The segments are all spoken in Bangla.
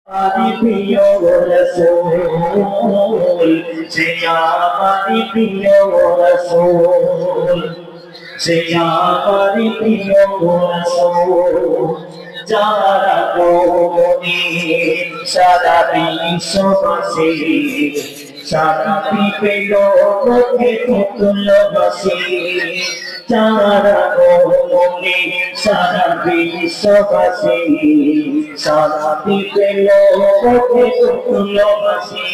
Ari piyo Rasul, Seyamari piyo Rasul, Seyamari piyo Rasul, Jara goni Sara biswabasi, Sara piyo kote tutulabasi, Jara goni Sara biswabasi, Sara piyo kote tutulabasi.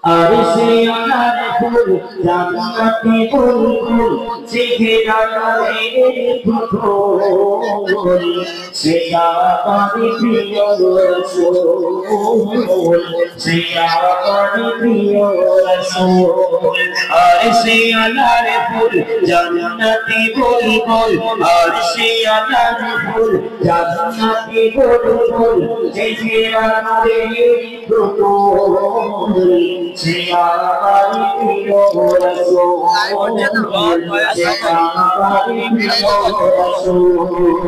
Arse anar phul jannati bulbul sehirare phul seyapari priyo rasul seyapari priyo rasul arse anar phul jannati bulbul arse anar phul jannati bulbul sehirare phul Seyamari priyo rasul, Seyamari priyo rasul,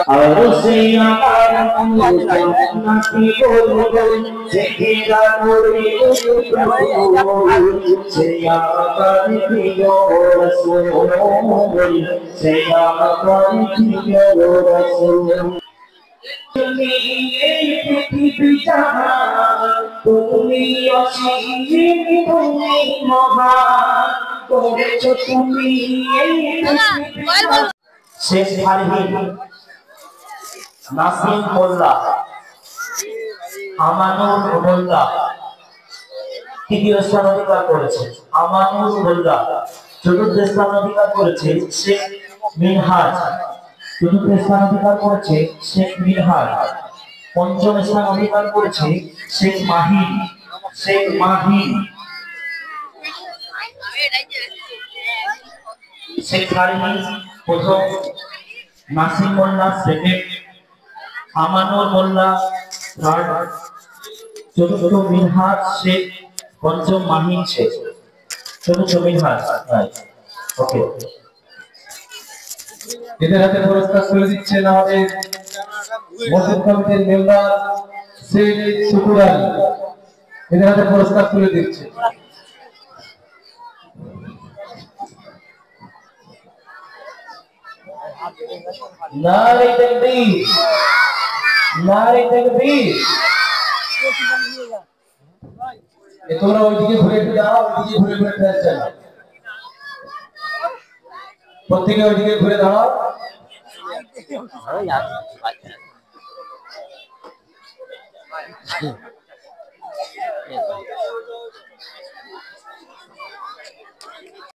arse anar phul jannati bulbul sehirare phul Seyamari priyo rasul, Seyamari priyo rasul. তুমি এই পৃথিবী জাহান তুমি অসীম তুমি মহান করেছো তুমি এই পৃথিবী শেখ ফারহিন নাসিম মোল্লা আমানুর মোল্লা তৃতীয় স্থান অধিকার করেছে আমানুর মোল্লা চতুর্থ স্থান অধিকার করেছে শেখ মিনহাজ চতুর্থ স্থান অধিকার করেছে শেখ মিনহাজ পঞ্চম স্থান অধিকার করেছে শেখ মাহি শেখ ফারহিন প্রথম নাসিম মোল্লা সেকেন্ড আমানুর মোল্লা থার্ড চতুর্থ মিনহাজ শেখ পঞ্চম মাহিন শেখ চতুর্থ মিনহাজ ওকে এদের হাতে পুরস্কার তুলে দিচ্ছেন আমাদের মসজিদ কমিটির মেম্বার শেখ শুকুরান এদের হাতে পুরস্কার তুলে দিচ্ছে নারে তাকবীর নারে তাকবীর তোমরা ওইদিকে ঘুরে দাও ওইদিকে ঘুরে ফেলছেন প্রত্যেকে ওইদিকে ঘুরে দাঁড়াও